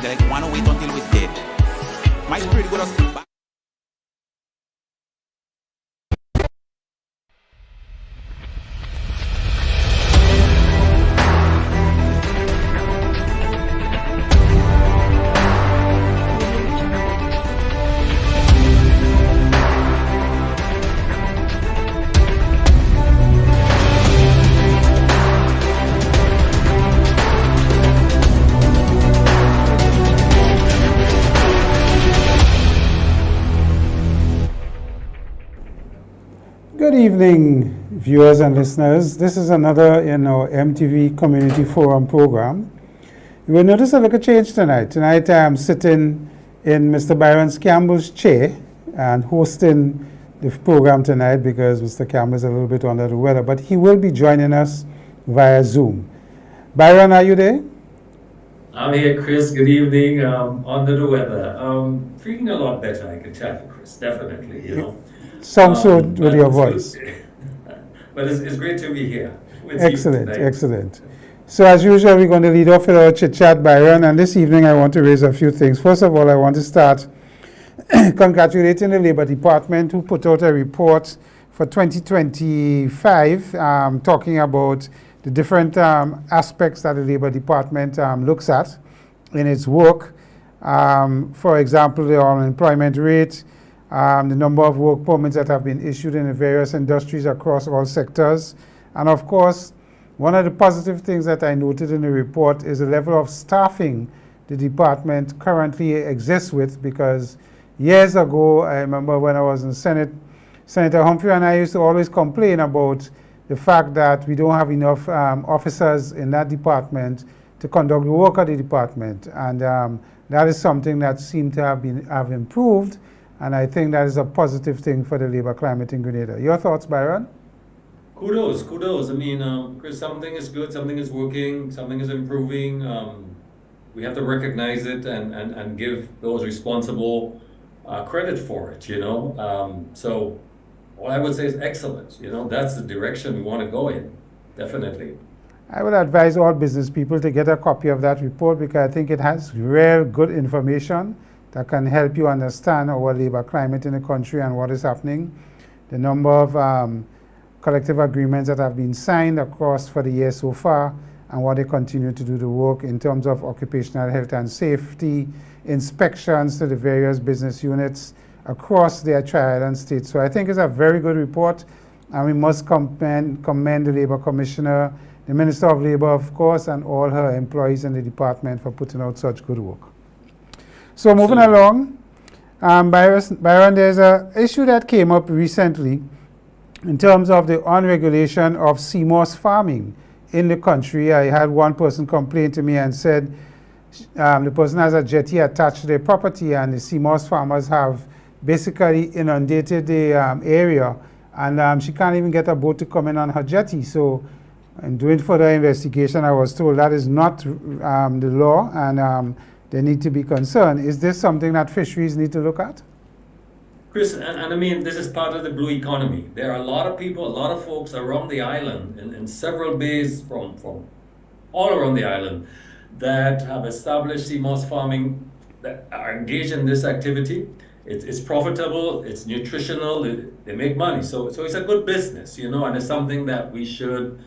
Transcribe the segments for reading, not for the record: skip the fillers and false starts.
They like wanna wait until we're dead. My spirit got us back. Good evening, viewers and listeners. This is another in our MTV Community Forum program. You will notice a little change tonight. Tonight I am sitting in Mr. Byron Campbell's chair and hosting the program tonight because Mr. Campbell is a little bit under the weather, but he will be joining us via Zoom. Byron, are you there? I'm here, Chris. Good evening. Under the weather. Feeling a lot better, I can tell you, Chris. Definitely, you know. Sounds so with your voice. But it's great to be here with Excellent, you tonight. excellent. So as usual, we're going to lead off with our chit-chat, Byron, and this evening I want to raise a few things. First of all, I want to start congratulating the Labour Department who put out a report for 2025 talking about the different aspects that the Labour Department looks at in its work. For example, the unemployment rate, the number of work permits that have been issued in the various industries across all sectors. And of course, one of the positive things that I noted in the report is the level of staffing the department currently exists with, because years ago, I remember when I was in Senate, Senator Humphrey and I used to always complain about the fact that we don't have enough officers in that department to conduct the work of the department. And that is something that seemed to have improved. And I think that is a positive thing for the labor climate in Grenada. Your thoughts, Byron? Kudos. I mean, Chris, something is good, something is working, something is improving. We have to recognize it and give those responsible credit for it, you know. So all I would say is excellent. You know, that's the direction we want to go in, definitely. I would advise all business people to get a copy of that report because I think it has real good information that can help you understand our labor climate in the country and what is happening, the number of collective agreements that have been signed across for the year so far, and what they continue to do the work in terms of occupational health and safety, inspections to the various business units across their tri-island states. So I think it's a very good report, and we must commend the Labour Commissioner, the Minister of Labour, of course, and all her employees in the department for putting out such good work. So moving along, Byron, there's an issue that came up recently in terms of the unregulation of CMOS farming in the country. I had one person complain to me and said the person has a jetty attached to their property and the CMOS farmers have basically inundated the area, and she can't even get a boat to come in on her jetty. So in doing further investigation, I was told that is not the law, and they need to be concerned. Is this something that fisheries need to look at? Chris, and I mean, this is part of the blue economy. There are a lot of people, a lot of folks around the island, in several bays from all around the island, that have established CMOS farming, that are engaged in this activity. It's profitable, it's nutritional, they make money. So it's a good business, you know, and it's something that we should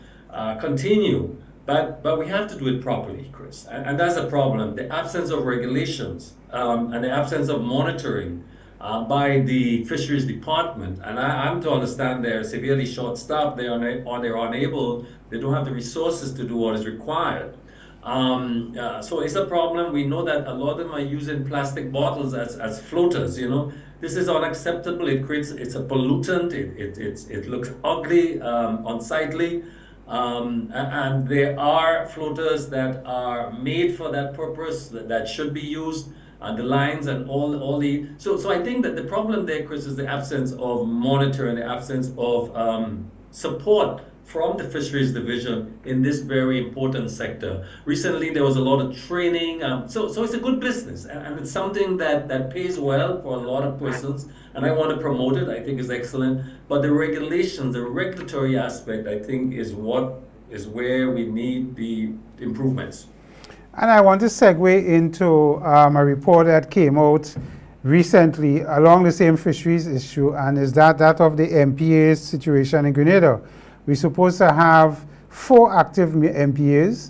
continue. But we have to do it properly, Chris. And that's the problem. The absence of regulations and the absence of monitoring by the fisheries department. And I'm to understand they're severely short-staffed, they're unable, they don't have the resources to do what is required. So it's a problem. We know that a lot of them are using plastic bottles as floaters, you know. This is unacceptable. It's a pollutant, it looks ugly, unsightly. And there are floaters that are made for that purpose that should be used, and the lines and all the. So I think that the problem there, Chris, is the absence of monitoring, the absence of support from the fisheries division in this very important sector. Recently, there was a lot of training. So it's a good business, and it's something that pays well for a lot of persons. And I want to promote it. I think it's excellent. But the regulations, the regulatory aspect, I think, is where we need the improvements. And I want to segue into a report that came out recently along the same fisheries issue, and is that of the MPA's situation in Grenada. We're supposed to have 4 active MPAs,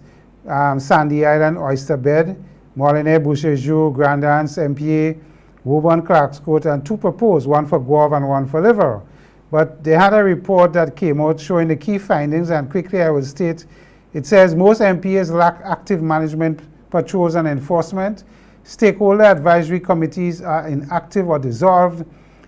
Sandy Island, Oyster Bed, Molyneux, Boucherville, Grand Anse, MPA, Woburn, Clarkscourt, and 2 proposed, one for Guave and one for Liver. But they had a report that came out showing the key findings, and quickly I will state, it says most MPAs lack active management, patrols, and enforcement. Stakeholder advisory committees are inactive or dissolved.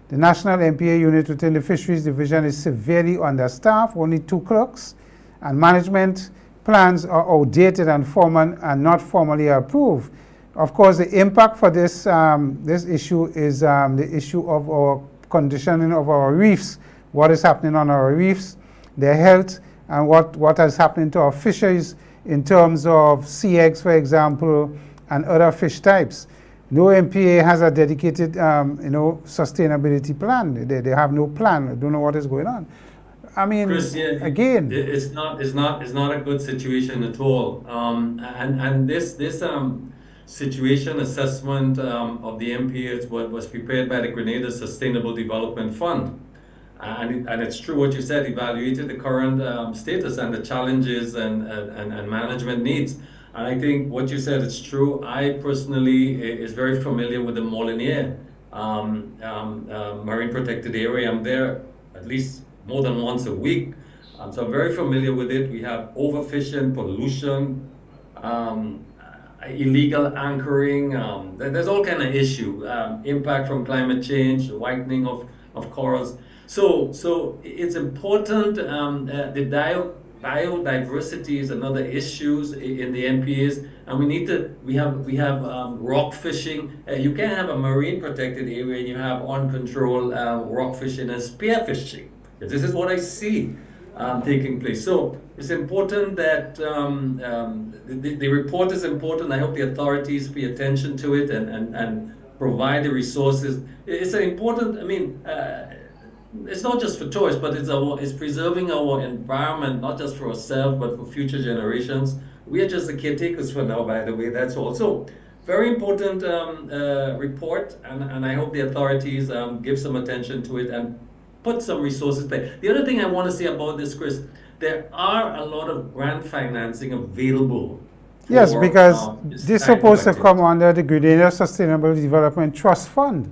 The National MPA unit within the Fisheries Division is severely understaffed, only 2 clerks, and management plans are outdated and not formally approved. Of course, the impact for this issue is the issue of our conditioning of our reefs, what is happening on our reefs, their health, and what is happening to our fisheries in terms of sea eggs, for example, and other fish types. No MPA has a dedicated, sustainability plan. They have no plan. They don't know what is going on. I mean, Chris, yeah, again, it's not a good situation at all. And this situation assessment of the MPA was prepared by the Grenada Sustainable Development Fund. And it's true what you said, evaluated the current status and the challenges and management needs. And I think what you said is true. I personally is very familiar with the Molyneux Marine Protected Area. I'm there at least more than once a week. So I'm very familiar with it. We have overfishing, pollution, illegal anchoring. There's all kind of issue. Impact from climate change, whitening of corals. So it's important. The biodiversity is another issue in the MPAs, and we have rock fishing. You can't have a marine protected area and you have uncontrolled rock fishing and spear fishing. This is what I see taking place. So it's important that the report is important. I hope the authorities pay attention to it and provide the resources. It's important. I mean. It's not just for tourists, but it's preserving our environment, not just for ourselves, but for future generations. We are just the caretakers for now, by the way, that's all. So, very important report, and I hope the authorities give some attention to it and put some resources there. The other thing I want to say about this, Chris, there are a lot of grant financing available. Yes, because this is supposed to come under the Grenada Sustainable Development Trust Fund.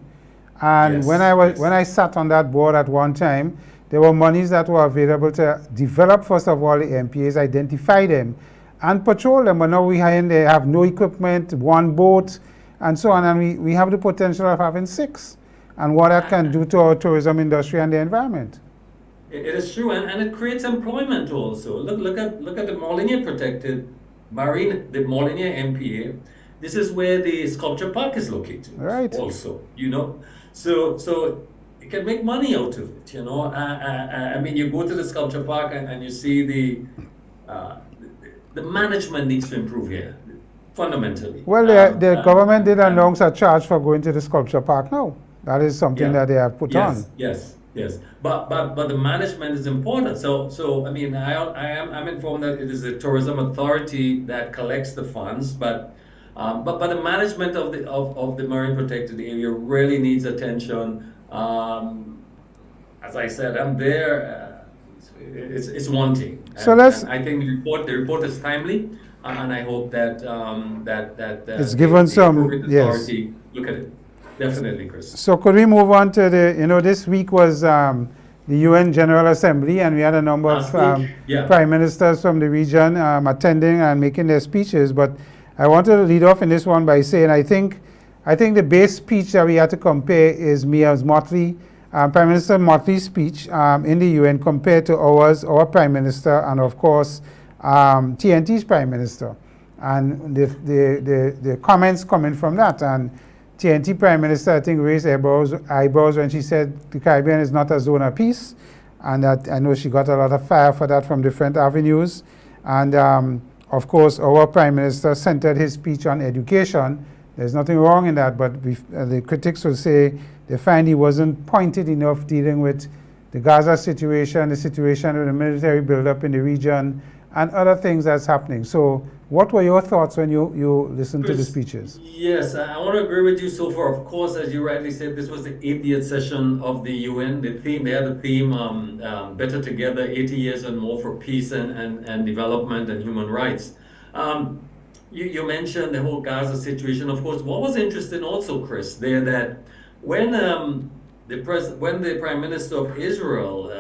And Yes, when I sat on that board at one time, there were monies that were available to develop, first of all, the MPAs, identify them, and patrol them. But now they have no equipment, 1 boat, and so on. And we have the potential of having 6, and what that can do to our tourism industry and the environment. It is true, and it creates employment also. Look at the Molyneux Protected Marine, the Molyneux MPA. This is where the sculpture park is located. Right. Also, So you can make money out of it, I mean, you go to the sculpture park and you see the management needs to improve here, fundamentally. Well, the government did announce a charge for going to the sculpture park now. That is something that they have put on. Yes. But the management is important. So I mean, I'm informed that it is the tourism authority that collects the funds, but the management of the marine protected area really needs attention. As I said, I'm there. It's wanting. So I think the report is timely, and I hope that it's given some authority look at it. Definitely, Chris. So could we move on to this week was the UN General Assembly, and we had a number of prime ministers from the region attending and making their speeches. But I wanted to lead off in this one by saying I think the base speech that we had to compare is Mia's Motley, Prime Minister Motley's speech in the UN compared to our Prime Minister, and of course TNT's Prime Minister, and the comments coming from that. And TNT Prime Minister, I think, raised eyebrows when she said the Caribbean is not a zone of peace, and that I know she got a lot of fire for that from different avenues. And of course, our Prime Minister centered his speech on education. There's nothing wrong in that, but the critics will say they find he wasn't pointed enough dealing with the Gaza situation, the situation with the military buildup in the region, and other things that's happening. So what were your thoughts when you listened to the speeches? Yes, I want to agree with you so far. Of course, as you rightly said, this was the 80th session of the UN. The theme, they had the theme, Better Together, 80 years and more for peace and development and human rights. You mentioned the whole Gaza situation. Of course, what was interesting also, Chris, there that when the Prime Minister of Israel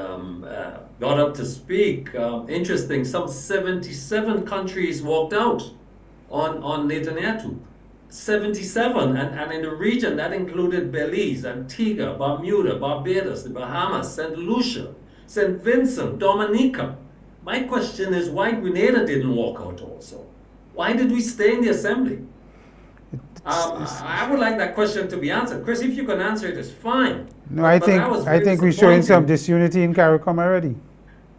got up to speak, interesting, some 77 countries walked out on Netanyahu. 77, and in the region that included Belize, Antigua, Bermuda, Barbados, the Bahamas, St. Lucia, St. Vincent, Dominica. My question is why Grenada didn't walk out also? Why did we stay in the assembly? I would like that question to be answered. Chris, if you can answer it, it's fine. No, I think we're showing some disunity in CARICOM already.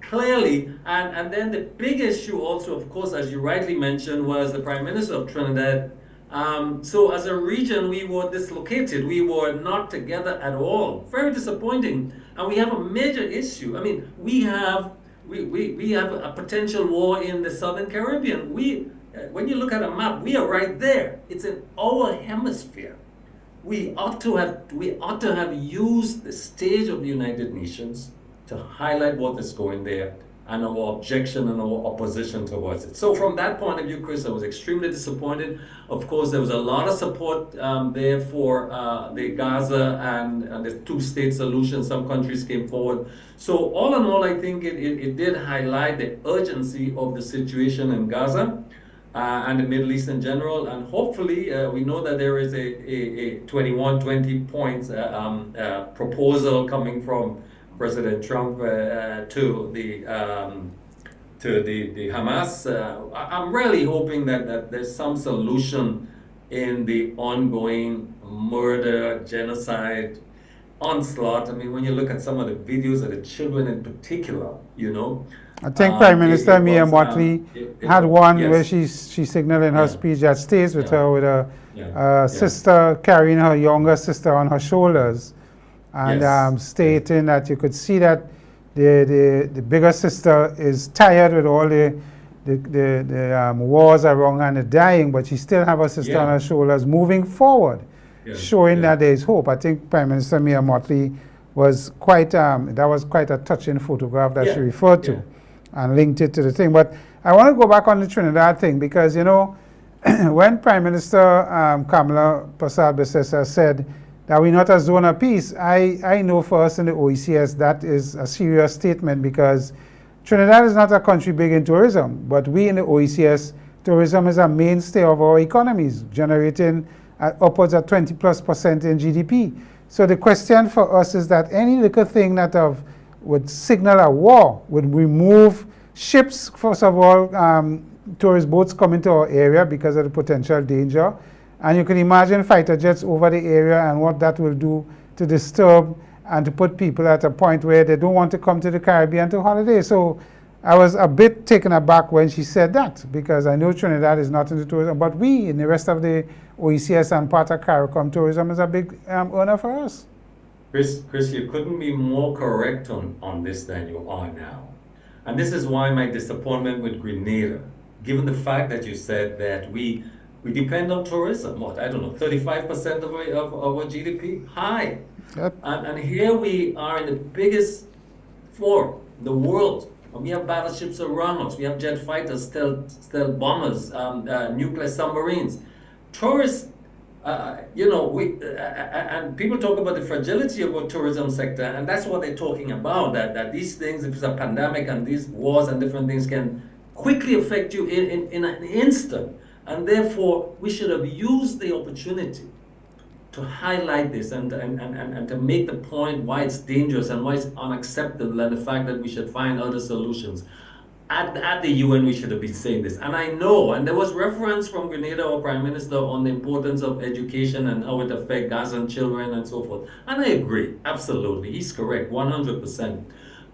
Clearly, and then the big issue also, of course, as you rightly mentioned, was the Prime Minister of Trinidad. So as a region, we were dislocated. We were not together at all. Very disappointing. And we have a major issue. I mean, we have a potential war in the Southern Caribbean. When you look at a map, we are right there. It's in our hemisphere. We ought to have used the stage of the United Nations to highlight what is going there and our objection and our opposition towards it. So from that point of view, Chris, I was extremely disappointed. Of course, there was a lot of support there for the Gaza and the two-state solution. Some countries came forward. So all in all, I think it did highlight the urgency of the situation in Gaza and the Middle East in general. And hopefully, we know that there is a 20 points proposal coming from President Trump to the Hamas. I'm really hoping that there's some solution in the ongoing murder, genocide, onslaught. I mean, when you look at some of the videos of the children in particular, I think Prime Minister Mia Mottley had one yes. where she signaled in her speech that stays with her with a Yes. sister carrying her younger sister on her shoulders, and Yes. stating that you could see that the bigger sister is tired with all the wars around and the dying, but she still have her sister on her shoulders moving forward, showing that there is hope. I think Prime Minister Mia Mottley was quite, that was quite a touching photograph that she referred to and linked it to the thing. But I want to go back on the Trinidad thing because, when Prime Minister Kamala Persad-Bissessar said that we're not a zone of peace, I know for us in the OECS that is a serious statement because Trinidad is not a country big in tourism, but we in the OECS, tourism is a mainstay of our economies, generating upwards of 20+% in GDP. So the question for us is that any little thing that would signal a war, would remove ships, first of all, tourist boats coming to our area because of the potential danger. And you can imagine fighter jets over the area and what that will do to disturb and to put people at a point where they don't want to come to the Caribbean to holiday. So I was a bit taken aback when she said that because I know Trinidad is not into tourism, but we in the rest of the OECS and part of CARICOM, tourism is a big earner for us. Chris, you couldn't be more correct on this than you are now. And this is why my disappointment with Grenada, given the fact that you said that we depend on tourism, 35% of our GDP? High. Yep. And here we are in the biggest four in the world. And we have battleships around us. We have jet fighters, stealth bombers, nuclear submarines. Tourists, and people talk about the fragility of our tourism sector, and that's what they're talking about, that these things, if it's a pandemic and these wars and different things can quickly affect you in an instant. And therefore, we should have used the opportunity to highlight this and to make the point why it's dangerous and why it's unacceptable and the fact that we should find other solutions. At the UN, we should have been saying this. And I know, and there was reference from Grenada, our Prime Minister, on the importance of education and how it affects Gazan children and so forth. And I agree, absolutely. He's correct, 100%.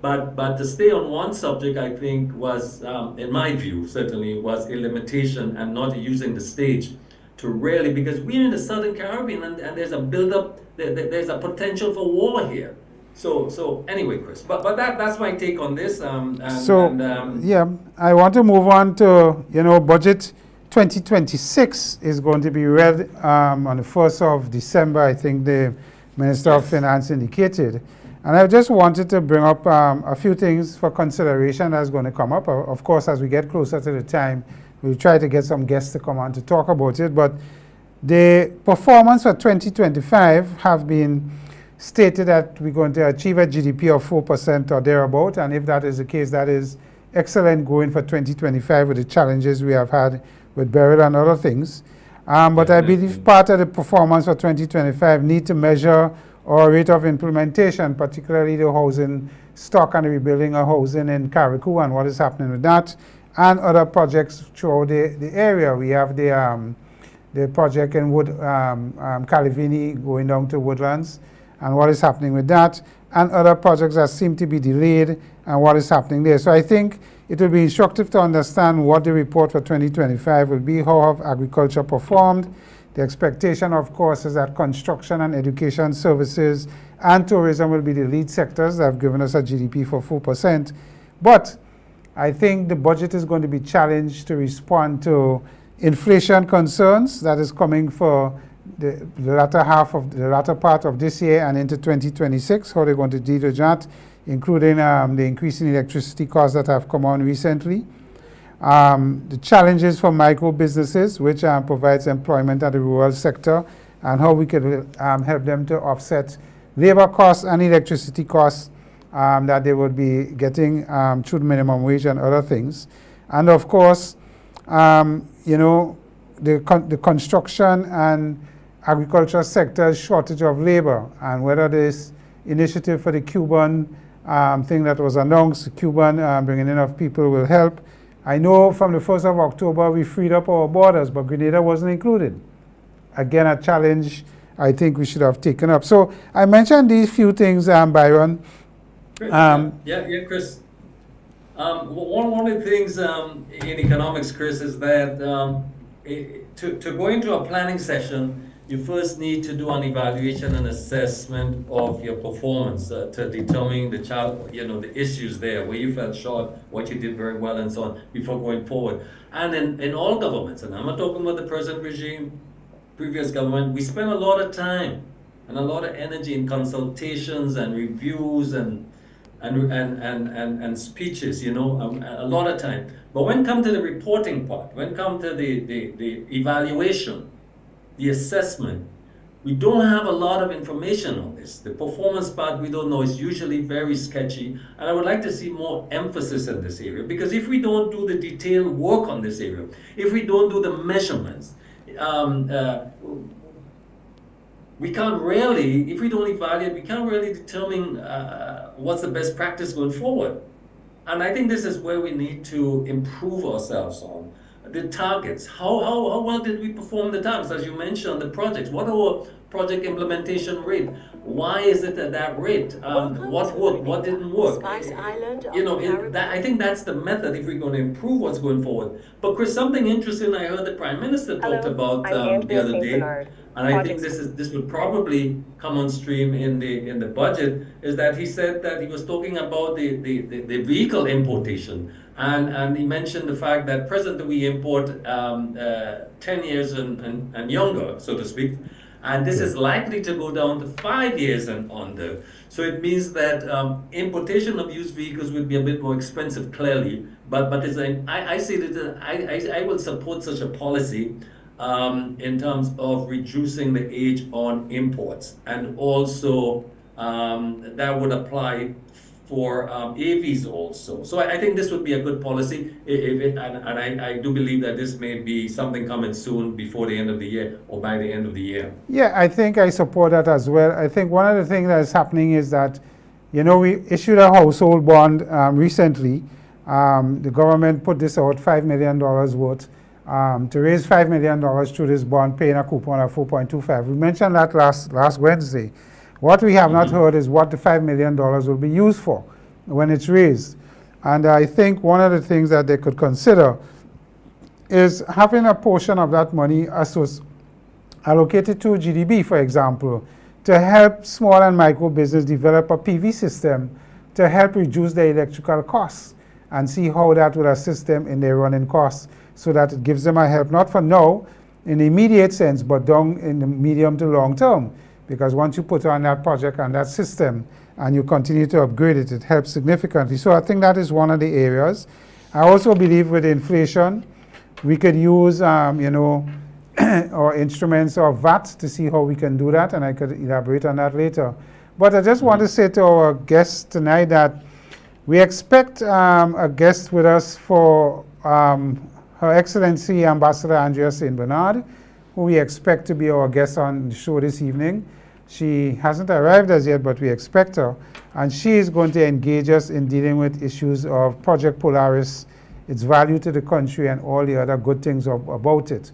But to stay on one subject, I think was, in my view, certainly was a limitation and not using the stage to really, because we're in the Southern Caribbean and there's a buildup, there's a potential for war here. So anyway, Chris, but that's my take on this. Yeah, I want to move on to, budget 2026 is going to be read on the 1st of December, I think the Minister of Finance indicated. And I just wanted to bring up a few things for consideration that's going to come up. Of course, as we get closer to the time, we'll try to get some guests to come on to talk about it. But the performance for 2025 have been stated that we're going to achieve a GDP of 4% or thereabout. And if that is the case, that is excellent going for 2025 with the challenges we have had with burial and other things. But I believe part of the performance for 2025 need to measure our rate of implementation, particularly the housing stock and the rebuilding of housing in Carriacou and what is happening with that, and other projects throughout the area. We have the project in Calivini going down to Woodlands and what is happening with that, and other projects that seem to be delayed and what is happening there. So I think it will be instructive to understand what the report for 2025 will be, how have agriculture performed. The expectation, of course, is that construction and education services and tourism will be the lead sectors that have given us a GDP for 4%. But I think the budget is going to be challenged to respond to inflation concerns that is coming for the latter part of this year and into 2026, how they're going to deal with that, including the increase in electricity costs that have come on recently. The challenges for micro businesses, which provides employment at the rural sector, and how we could help them to offset labor costs and electricity costs that they would be getting through the minimum wage and other things. And of course, the construction and agriculture sector's shortage of labor, and whether this initiative for the Cuban thing that was announced, Cuban bringing in of people will help. I know from the 1st of October we freed up our borders, but Grenada wasn't included. Again, a challenge I think we should have taken up. So I mentioned these few things, Byron. Chris. One of the things in economics, Chris, is that to go into a planning session, you first need to do an evaluation and assessment of your performance to determine the issues there, where you fell short, what you did very well, and so on, before going forward. And in all governments, and I'm not talking about the present regime, previous government, we spend a lot of time and a lot of energy in consultations and reviews and speeches, a lot of time. But when it comes to the reporting part, when it comes to the evaluation, the assessment, we don't have a lot of information on this. The performance part, we don't know, is usually very sketchy. And I would like to see more emphasis in this area, because if we don't do the detailed work on this area, if we don't do the measurements, we can't really, if we don't evaluate, we can't really determine what's the best practice going forward. And I think this is where we need to improve ourselves on. The targets, how well did we perform the targets? As you mentioned, the projects, what our project implementation rate? Why is it at that rate? What worked, what didn't work? Spice Island, I think that's the method if we're going to improve what's going forward. But Chris, something interesting I heard the Prime Minister talked about the other day, and I think this would probably come on stream in the budget, is that he said that he was talking about the vehicle importation. And he mentioned the fact that presently we import 10 years and younger, so to speak, and this is likely to go down to 5 years and under. So it means that importation of used vehicles will be a bit more expensive, clearly. But I see that I will support such a policy in terms of reducing the age on imports, and also that would apply for AVs also. So I think this would be a good policy, I do believe that this may be something coming soon, before the end of the year or by the end of the year. Yeah, I think I support that as well. I think one of the things that is happening is that, we issued a household bond recently. The government put this out, $5 million worth, to raise $5 million through this bond, paying a coupon of 4.25. We mentioned that last Wednesday. What we have not heard is what the $5 million will be used for when it's raised. And I think one of the things that they could consider is having a portion of that money allocated to GDB, for example, to help small and micro business develop a PV system to help reduce their electrical costs and see how that will assist them in their running costs, so that it gives them a help, not for now in the immediate sense, but down in the medium to long term. Because once you put on that project and that system and you continue to upgrade it, it helps significantly. So I think that is one of the areas. I also believe with inflation, we could use our instruments of VAT to see how we can do that, and I could elaborate on that later. But I just want to say to our guests tonight that we expect a guest with us for Her Excellency Ambassador Andrea St. Bernard, who we expect to be our guest on the show this evening. She hasn't arrived as yet, but we expect her. And she is going to engage us in dealing with issues of Project Polaris, its value to the country, and all the other good things about it.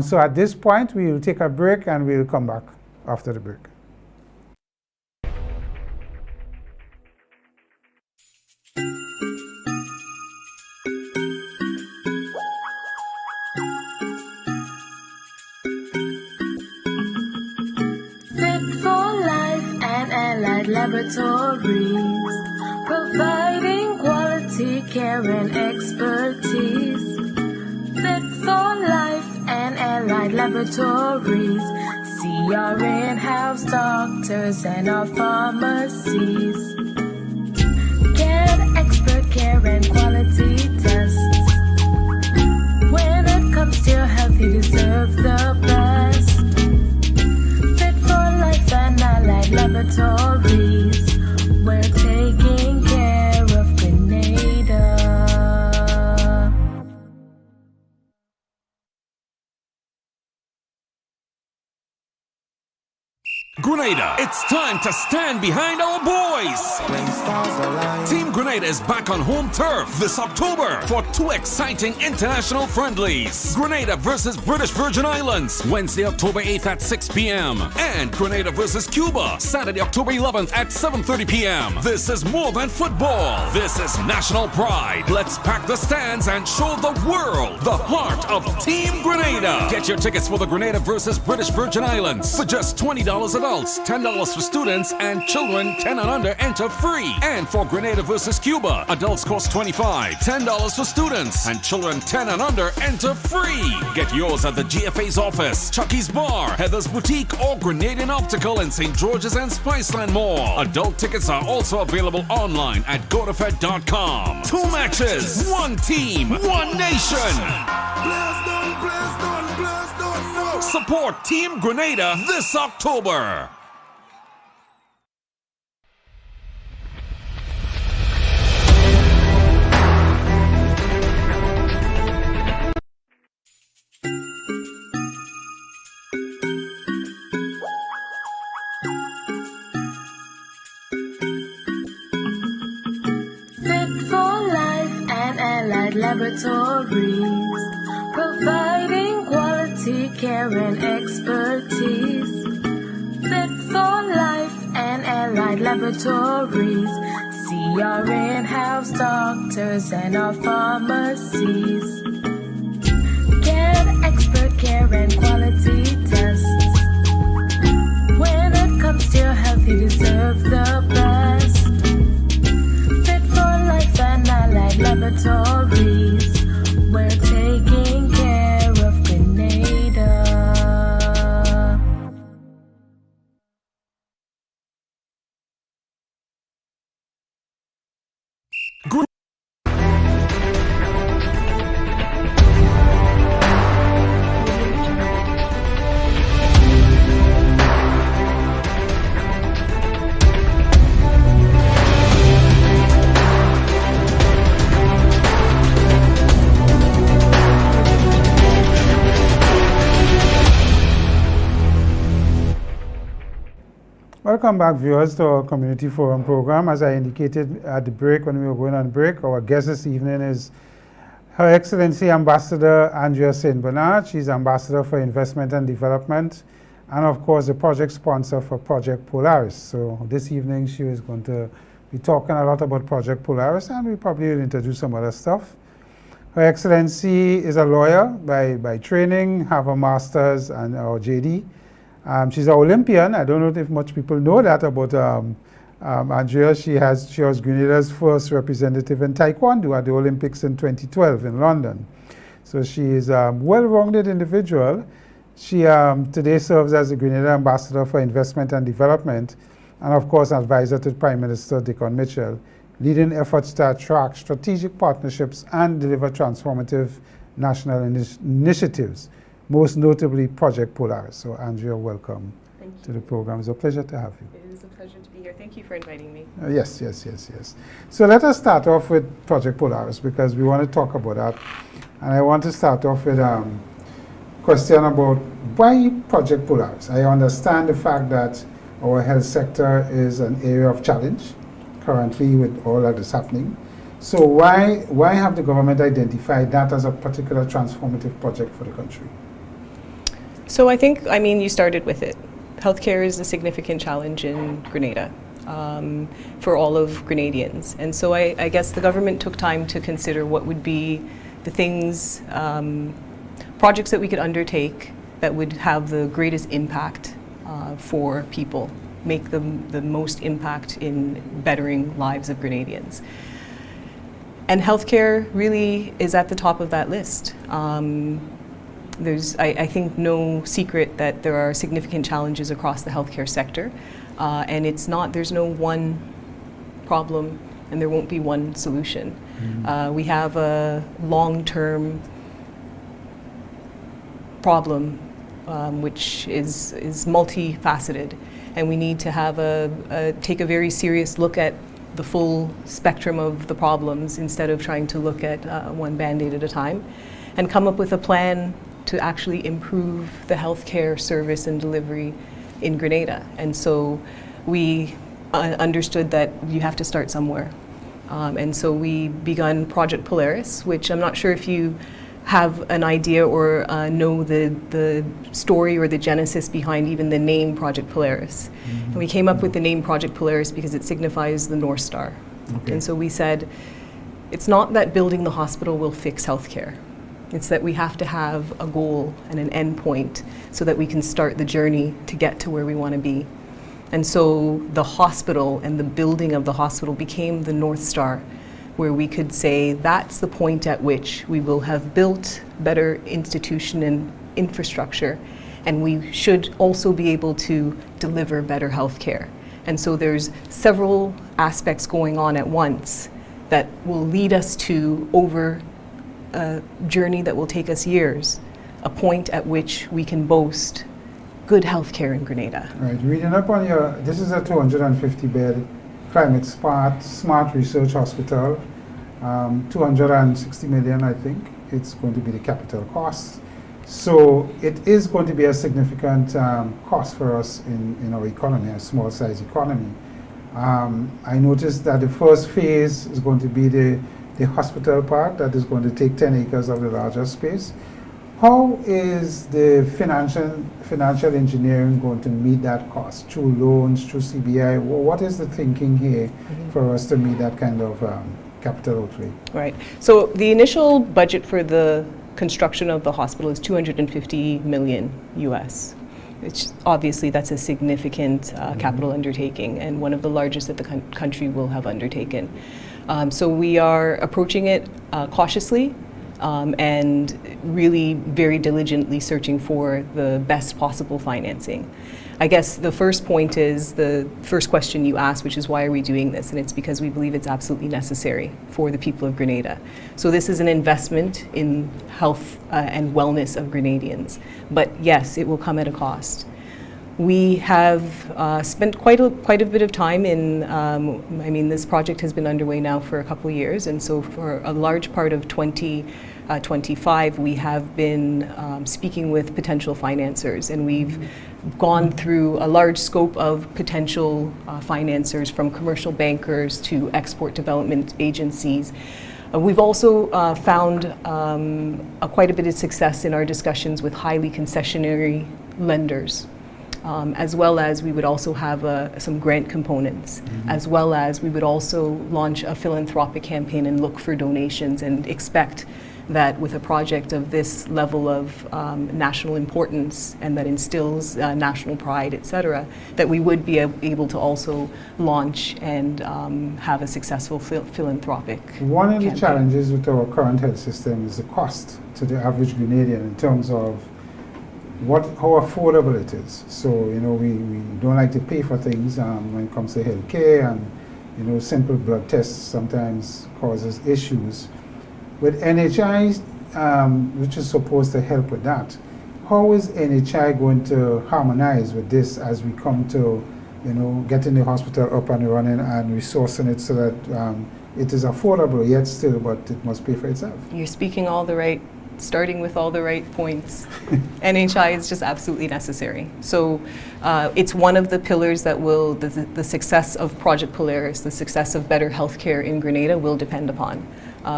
So at this point, we will take a break and we'll come back after the break. Laboratories, providing quality care and expertise. Fit for life and allied laboratories. See our in-house doctors and our pharmacies. Get expert care and quality tests. When it comes to your health, you deserve the best. Fit for life and allied laboratories. We're taking care of Grenada. Grenada, it's time to stand behind our boys. Team Grenada is back on home turf this October for 2 exciting international friendlies. Grenada versus British Virgin Islands, Wednesday, October 8th at 6 p.m. And Grenada versus Cuba, Saturday, October 11th at 7:30 p.m. This is more than football. This is national pride. Let's pack the stands and show the world the heart of Team Grenada. Get your tickets for the Grenada versus British Virgin Islands for just $20 adults, $10 for students, and children 10 and under enter free. And for Grenada versus Cuba, adults cost $25, $10 for students, and children 10 and under enter free. Get yours at the GFA's office, Chucky's Bar, Heather's Boutique, or Grenadian Optical in St. George's and Spiceland Mall. Adult tickets are also available online at godafed.com. 2 matches, 1 team, 1 nation. Support Team Grenada this October. Laboratories, providing quality care and expertise. Fit for life and allied laboratories. See our in-house doctors and our pharmacies. Get expert care and quality tests. When it comes to your health, you deserve the best. Fit for life and allied laboratories. We're taking care of Grenada. Welcome back, viewers, to our Community Forum program. As I indicated at the break, when we were going on break, our guest this evening is Her Excellency Ambassador Andrea St. Bernard. She's Ambassador for Investment and Development, and of course, the project sponsor for Project Polaris. So this evening, she is going to be talking a lot about Project Polaris, and we probably will introduce some other stuff. Her Excellency is a lawyer by training, have a master's and or JD, She's an Olympian. I don't know if much people know that about Andrea. She was Grenada's first representative in Taekwondo at the Olympics in 2012 in London. So she is a well-rounded individual. She today serves as the Grenada Ambassador for Investment and Development, and of course advisor to Prime Minister Dickon Mitchell, leading efforts to attract strategic partnerships and deliver transformative national initiatives, most notably Project Polaris. So Andrea, welcome to the program. It's a pleasure to have you. It is a pleasure to be here. Thank you for inviting me. Yes. So let us start off with Project Polaris because we want to talk about that. And I want to start off with a question about why Project Polaris. I understand the fact that our health sector is an area of challenge currently with all that is happening. So why have the government identified that as a particular transformative project for the country? So I think, you started with it. Healthcare is a significant challenge in Grenada for all of Grenadians. And so I guess the government took time to consider what would be the things, projects that we could undertake that would have the greatest impact for people, make them the most impact in bettering lives of Grenadians. And healthcare really is at the top of that list. There's, I think, no secret that there are significant challenges across the healthcare sector, and there's no one problem and there won't be one solution. We have a long-term problem which is multifaceted, and we need to take a very serious look at the full spectrum of the problems instead of trying to look at one Band-Aid at a time, and come up with a plan to actually improve the healthcare service and delivery in Grenada. And so we understood that you have to start somewhere. And so we begun Project Polaris, which I'm not sure if you have an idea or know the story or the genesis behind even the name Project Polaris. And we came up with the name Project Polaris because it signifies the North Star. Okay. And so we said, it's not that building the hospital will fix healthcare. It's that we have to have a goal and an end point so that we can start the journey to get to where we want to be. And so the hospital and the building of the hospital became the North Star, where we could say that's the point at which we will have built better institution and infrastructure, and we should also be able to deliver better healthcare. And so there's several aspects going on at once that will lead us to, over a journey that will take us years, a point at which we can boast good healthcare in Grenada. Right, reading up on this is a 250-bed climate smart research hospital, 260 million, I think. It's going to be the capital cost. So it is going to be a significant cost for us in our economy, a small size economy. I noticed that the first phase is going to be the hospital part that is going to take 10 acres of the larger space. How is the financial engineering going to meet that cost? Through loans, through CBI? What is the thinking here for us to meet that kind of capital outlay? Right. So the initial budget for the construction of the hospital is $250 million US. It's obviously, that's a significant capital undertaking, and one of the largest that the country will have undertaken. So we are approaching it cautiously and really very diligently searching for the best possible financing. I guess the first point is the first question you asked, which is why are we doing this? And it's because we believe it's absolutely necessary for the people of Grenada. So this is an investment in health and wellness of Grenadians. But yes, it will come at a cost. We have spent quite a bit of time in, this project has been underway now for a couple of years, and so for a large part of 2025, we have been speaking with potential financiers, and we've gone through a large scope of potential financiers, from commercial bankers to export development agencies. We've also found quite a bit of success in our discussions with highly concessionary lenders. As well as we would also have some grant components, as well as we would also launch a philanthropic campaign and look for donations and expect that with a project of this level of national importance and that instills national pride, etc., that we would be able to also launch and have a successful philanthropic One of the campaign. challenges with our current health system is the cost to the average Grenadian in terms of how affordable it is. So, you know, we don't like to pay for things when it comes to healthcare, and, you know, simple blood tests sometimes causes issues. With NHI, which is supposed to help with that, how is NHI going to harmonize with this as we come to, you know, getting the hospital up and running and resourcing it so that it is affordable yet still, but it must pay for itself? You're starting with all the right points. NHI is just absolutely necessary. So it's one of the pillars that will, the success of Project Polaris, the success of better healthcare in Grenada will depend upon.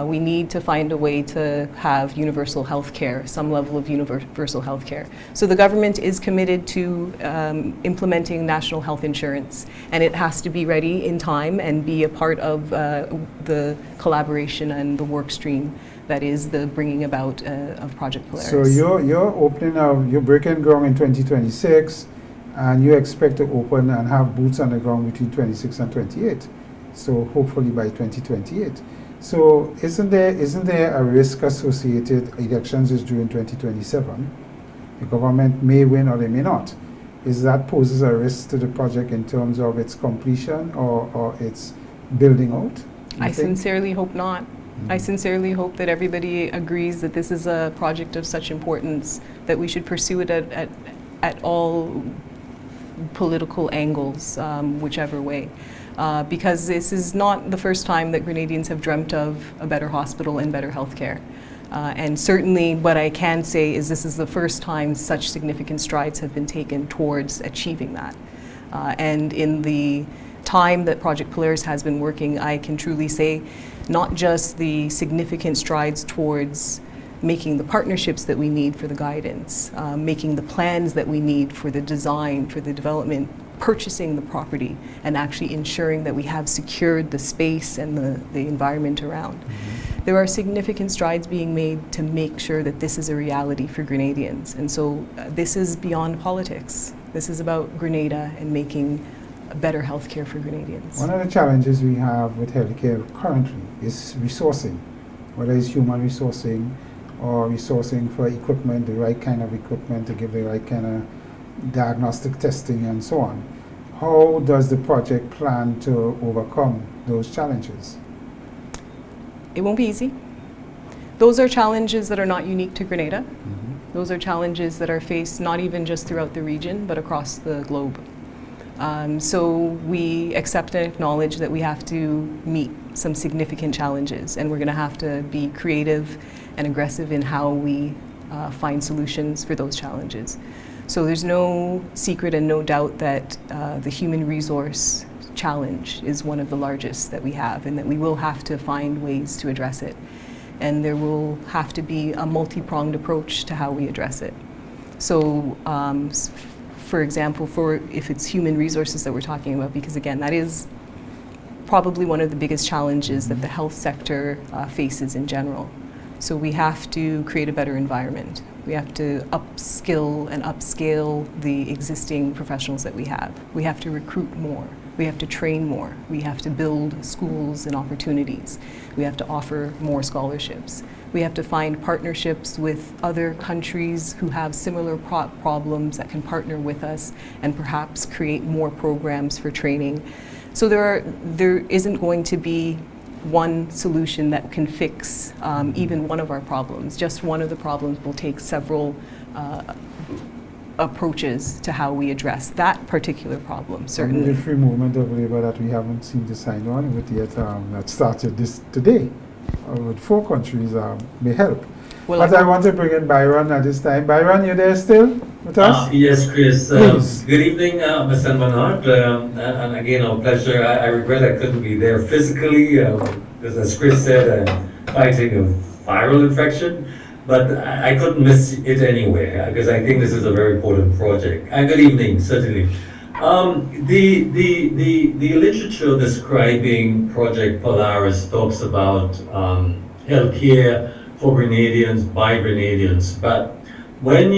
We need to find a way to have universal health care, some level of universal health care. So the government is committed to implementing national health insurance, and it has to be ready in time and be a part of the collaboration and the work stream that is the bringing about of Project Polaris. So you're breaking ground in 2026, and you expect to open and have boots on the ground between 26 and 28. So hopefully by 2028. So isn't there a risk associated? Elections is due in 2027. The government may win or they may not. Is that poses a risk to the project in terms of its completion or its building out? I sincerely hope not. I sincerely hope that everybody agrees that this is a project of such importance that we should pursue it at all political angles, whichever way. Because this is not the first time that Grenadians have dreamt of a better hospital and better health care. And certainly what I can say is this is the first time such significant strides have been taken towards achieving that. And in the time that Project Polaris has been working, I can truly say not just the significant strides towards making the partnerships that we need for the guidance, making the plans that we need for the design, for the development, purchasing the property, and actually ensuring that we have secured the space and the environment around. Mm-hmm. There are significant strides being made to make sure that this is a reality for Grenadians. And so this is beyond politics. This is about Grenada and making better healthcare for Grenadians. One of the challenges we have with healthcare currently is resourcing, whether it's human resourcing or resourcing for equipment, the right kind of equipment to give the right kind of diagnostic testing and so on. How does the project plan to overcome those challenges? It won't be easy. Those are challenges that are not unique to Grenada. Mm-hmm. Those are challenges that are faced not even just throughout the region, but across the globe. So we accept and acknowledge that we have to meet some significant challenges, and we're going to have to be creative and aggressive in how we find solutions for those challenges. So there's no secret and no doubt that the human resource challenge is one of the largest that we have, and that we will have to find ways to address it. And there will have to be a multi-pronged approach to how we address it. So for example, if it's human resources that we're talking about, because again, that is probably one of the biggest challenges that the health sector faces in general. So we have to create a better environment. We have to upskill and upscale the existing professionals that we have. We have to recruit more. We have to train more. We have to build schools and opportunities. We have to offer more scholarships. We have to find partnerships with other countries who have similar problems that can partner with us and perhaps create more programs for training. So there isn't going to be one solution that can fix even one of our problems. Just one of the problems will take several approaches to how we address that particular problem, certainly. The free movement of labor that we haven't seen to sign on with yet, that started this today with 4 countries may help. Well, but I want to bring in Byron at this time. Byron, you there still with us? Yes, Chris. Please. Good evening, Mr. Bernard. And again, a pleasure. I regret I couldn't be there physically because, as Chris said, I'm fighting a viral infection. But I couldn't miss it anyway because I think this is a very important project. And good evening, certainly. The literature describing Project Polaris talks about healthcare for Grenadians by Grenadians. But when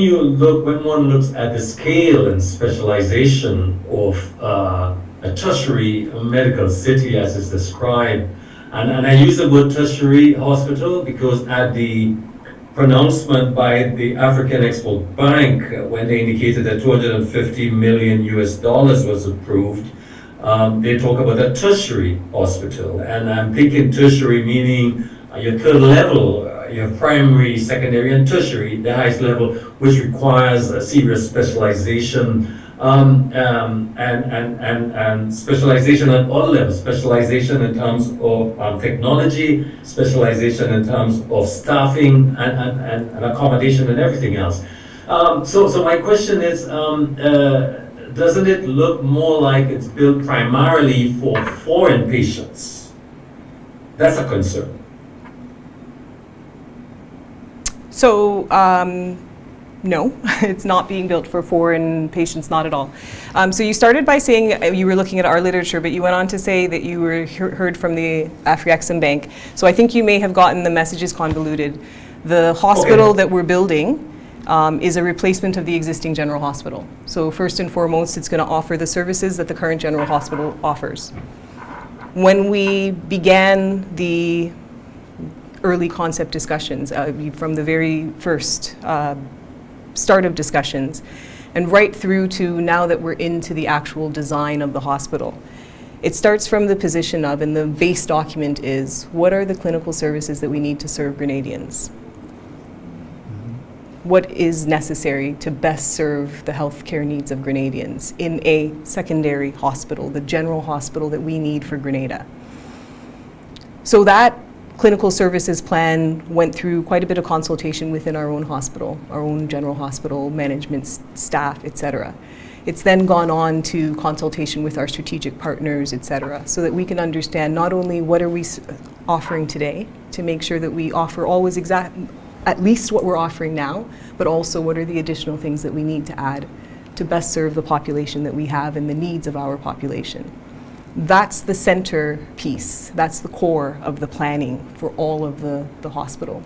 one looks at the scale and specialization of a tertiary medical city as is described, and I use the word tertiary hospital because at the pronouncement by the African Export Bank, when they indicated that $250 million was approved, they talk about a tertiary hospital. And I'm thinking tertiary meaning your third level, your primary, secondary, and tertiary, the highest level, which requires a serious specialization and specialization at all levels, specialization in terms of technology, specialization in terms of staffing and accommodation and everything else. So my question is, doesn't it look more like it's built primarily for foreign patients? That's a concern. So, no, it's not being built for foreign patients, not at all. So you started by saying you were looking at our literature, but you went on to say that you were heard from the Afrexim Bank. So I think you may have gotten the messages convoluted. The hospital that we're building is a replacement of the existing general hospital. So first and foremost, it's going to offer the services that the current general hospital offers. When we began the early concept discussions, from the very first start of discussions, and right through to now that we're into the actual design of the hospital, it starts from the position of, and the base document is, what are the clinical services that we need to serve Grenadians? What is necessary to best serve the healthcare needs of Grenadians in a secondary hospital, the general hospital that we need for Grenada? So that clinical services plan went through quite a bit of consultation within our own hospital, our own general hospital, management, staff, etc. It's then gone on to consultation with our strategic partners, etc., so that we can understand not only what are we offering today, to make sure that we offer always at least what we're offering now, but also what are the additional things that we need to add to best serve the population that we have and the needs of our population. That's the center piece. That's the core of the planning for all of the hospital.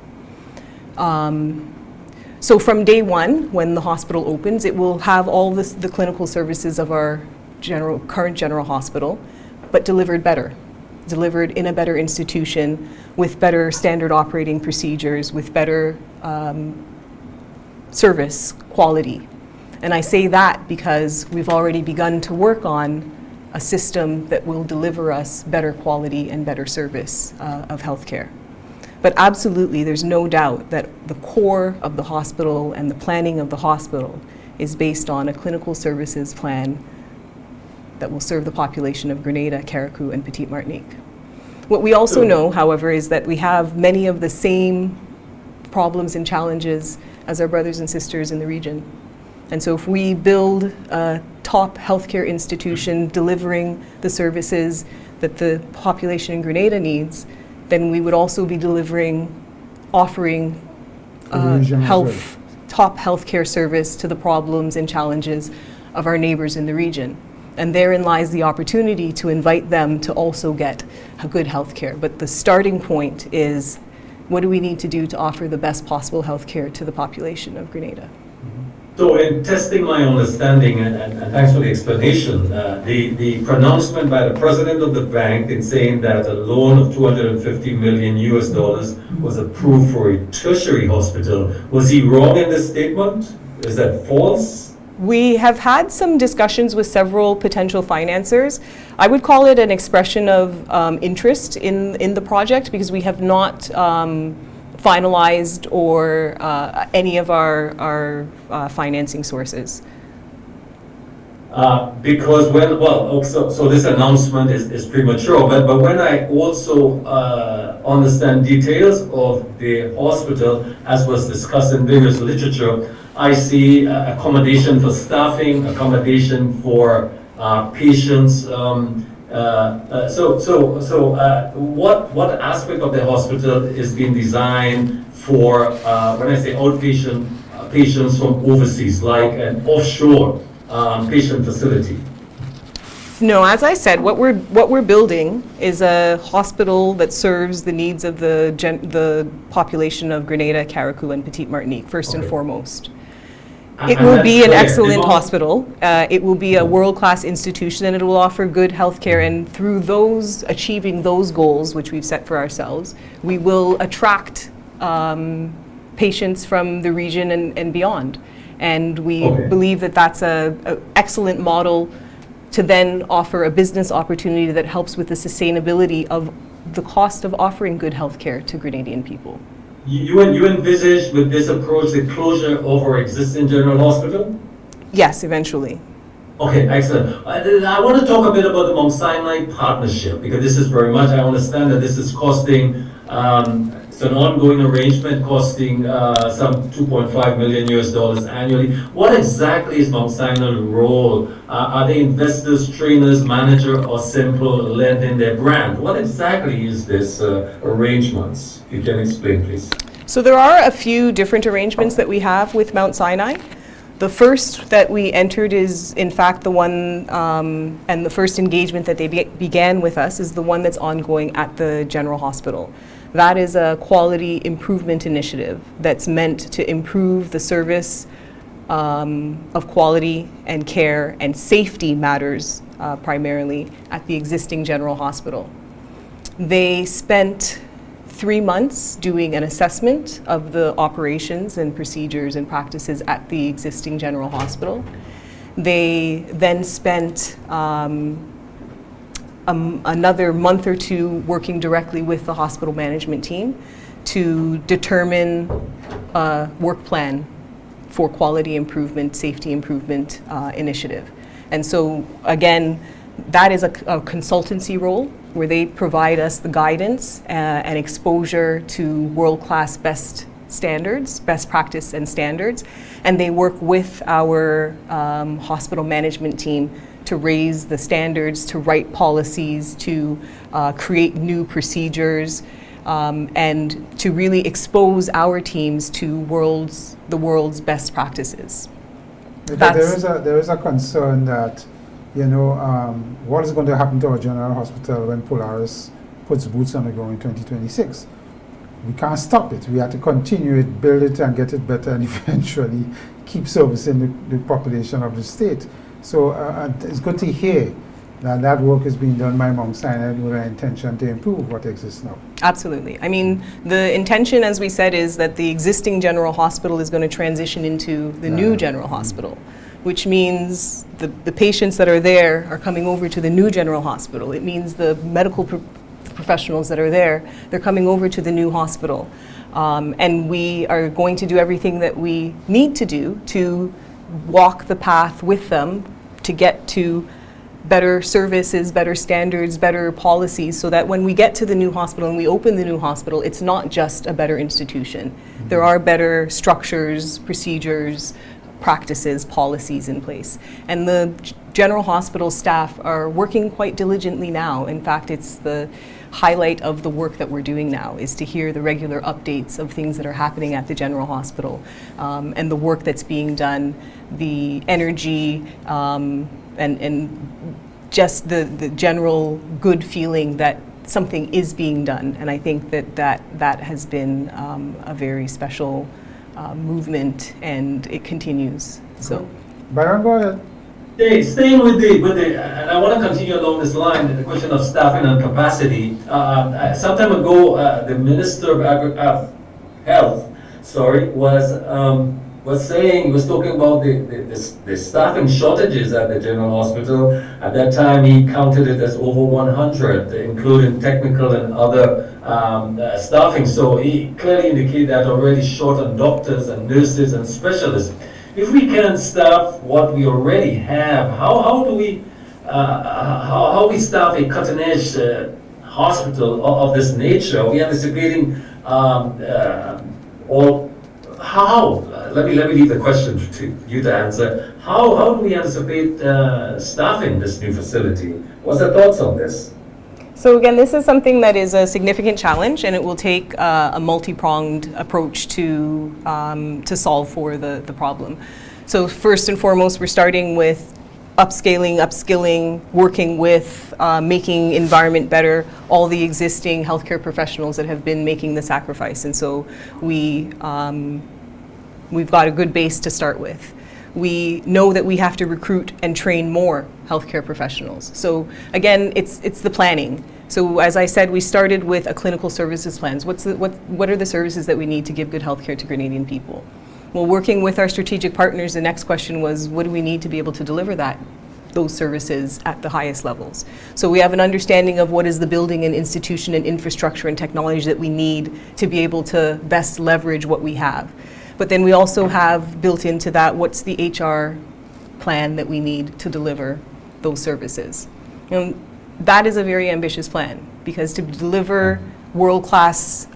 So from day one, when the hospital opens, it will have all the clinical services of our current general hospital, but delivered better. Delivered in a better institution with better standard operating procedures, with better service quality. And I say that because we've already begun to work on a system that will deliver us better quality and better service of healthcare. But absolutely, there's no doubt that the core of the hospital and the planning of the hospital is based on a clinical services plan that will serve the population of Grenada, Carriacou, and Petite Martinique. What we also know, however, is that we have many of the same problems and challenges as our brothers and sisters in the region. And so if we build a top healthcare institution delivering the services that the population in Grenada needs, then we would also be offering top healthcare service to the problems and challenges of our neighbors in the region. And therein lies the opportunity to invite them to also get a good healthcare. But the starting point is, what do we need to do to offer the best possible healthcare to the population of Grenada? So in testing my understanding, and thanks for the explanation, the pronouncement by the president of the bank in saying that a loan of $250 million was approved for a tertiary hospital, was he wrong in this statement? Is that false? We have had some discussions with several potential financiers. I would call it an expression of interest in the project, because we have not finalized or any of our financing sources. Because so this announcement is premature, but when I also understand details of the hospital, as was discussed in various literature, I see accommodation for staffing, accommodation for patients. What aspect of the hospital is being designed for, when I say outpatient, patients from overseas, like an offshore patient facility? No, as I said, what we're building is a hospital that serves the needs of the population of Grenada, Carriacou, and Petite Martinique, first and Okay. foremost. And- It and will that's be an clear. excellent It's all- hospital. It will be a world-class institution, and it will offer good health care. And through achieving those goals, which we've set for ourselves, we will attract patients from the region and beyond. And we Okay. believe that that's an excellent model to then offer a business opportunity that helps with the sustainability of the cost of offering good health care to Grenadian people. You envisage with this approach the closure of our existing general hospital? Yes, eventually. Okay, excellent. I want to talk a bit about the Mount Sinai partnership, because this is very much, I understand that this is costing, it's an ongoing arrangement costing some $2.5 million annually. What exactly is Mount Sinai's role? Are they investors, trainers, manager, or simple lending their brand? What exactly is this arrangements? You can explain, please. So there are a few different arrangements that we have with Mount Sinai. The first that we entered is, in fact, the one, and the first engagement that they began with us is the one that's ongoing at the General Hospital. That is a quality improvement initiative that's meant to improve the service of quality and care and safety matters primarily at the existing General Hospital. They spent 3 months doing an assessment of the operations and procedures and practices at the existing General Hospital. They then spent another month or two working directly with the hospital management team to determine a work plan for quality improvement, safety improvement initiative. And so again, that is a consultancy role where they provide us the guidance and exposure to world-class best practice and standards, and they work with our hospital management team to raise the standards, to write policies, to create new procedures, and to really expose our teams to the world's best practices. Because there is a concern that, what is going to happen to our general hospital when Polaris puts boots on the ground in 2026? We can't stop it. We have to continue it, build it, and get it better, and eventually keep servicing the population of the state. So it's good to hear that work is being done by Mount Sinai with an intention to improve what exists now. Absolutely. I mean, the intention, as we said, is that the existing General Hospital is going to transition into the new General Hospital, which means the patients that are there are coming over to the new General Hospital. It means the medical professionals that are there, they're coming over to the new hospital. And we are going to do everything that we need to do to walk the path with them to get to better services, better standards, better policies, so that when we get to the new hospital and we open the new hospital, it's not just a better institution. There are better structures, procedures, practices, policies in place. And the General Hospital staff are working quite diligently now. In fact, it's the highlight of the work that we're doing now, is to hear the regular updates of things that are happening at the General Hospital, and the work that's being done, the energy, and just the general good feeling that something is being done. And I think that has been a very special movement, and it continues. So, Byron, go ahead. Staying with the, and I want to continue along this line, the question of staffing and capacity. Some time ago, the Minister of Health, was talking about the staffing shortages at the General Hospital. At that time, he counted it as over 100, including technical and other staffing. So he clearly indicated that already short on doctors and nurses and specialists. If we can staff what we already have, how do we staff a cutting-edge hospital of this nature? Are we anticipating let me leave the question to you to answer. How do we anticipate staffing this new facility? What's your thoughts on this? So again, this is something that is a significant challenge, and it will take a multi-pronged approach to solve for the problem. So first and foremost, we're starting with upscaling, upskilling, working with, making environment better, all the existing healthcare professionals that have been making the sacrifice. And so we've got a good base to start with. We know that we have to recruit and train more healthcare professionals. So again, it's the planning. So as I said, we started with a clinical services plans. What are the services that we need to give good healthcare to Grenadian people? Well, working with our strategic partners, the next question was, what do we need to be able to deliver those services at the highest levels? So we have an understanding of what is the building and institution and infrastructure and technology that we need to be able to best leverage what we have. But then we also have built into that, what's the HR plan that we need to deliver those services? And that is a very ambitious plan, because to deliver world-class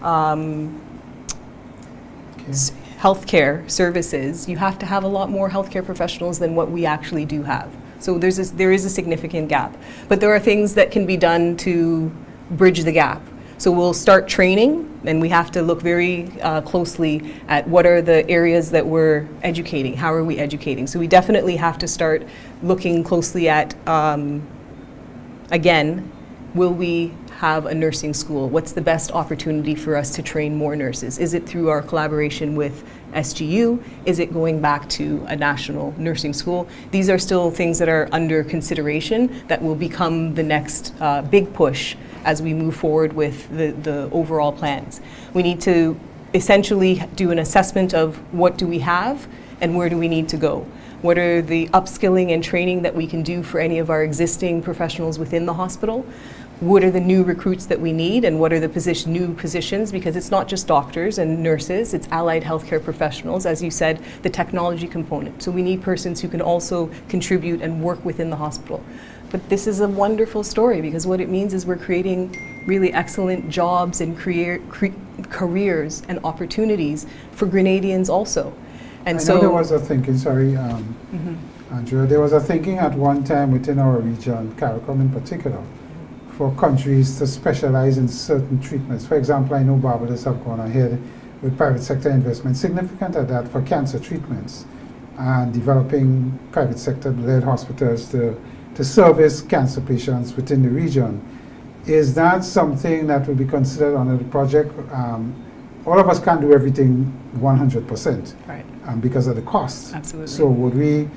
healthcare services, you have to have a lot more healthcare professionals than what we actually do have. So there is a significant gap. But there are things that can be done to bridge the gap. So we'll start training, and we have to look very closely at what are the areas that we're educating, how are we educating. So we definitely have to start looking closely at, again, will we have a nursing school? What's the best opportunity for us to train more nurses? Is it through our collaboration with SGU? Is it going back to a national nursing school? These are still things that are under consideration that will become the next big push as we move forward with the overall plans. We need to essentially do an assessment of what do we have and where do we need to go. What are the upskilling and training that we can do for any of our existing professionals within the hospital? What are the new recruits that we need, and what are the new positions? Because it's not just doctors and nurses, it's allied healthcare professionals, as you said, the technology component. So we need persons who can also contribute and work within the hospital. But this is a wonderful story, because what it means is we're creating really excellent jobs and careers and opportunities for Grenadians also. And I know there was a thinking, sorry, Andrea, there was a thinking at one time within our region, CARICOM in particular, for countries to specialize in certain treatments. For example, I know Barbados have gone ahead with private sector investment, significant at that, for cancer treatments, and developing private sector-led hospitals to service cancer patients within the region. Is that something that will be considered under the project? All of us can't do everything 100%, right, because of the cost. Absolutely. So would we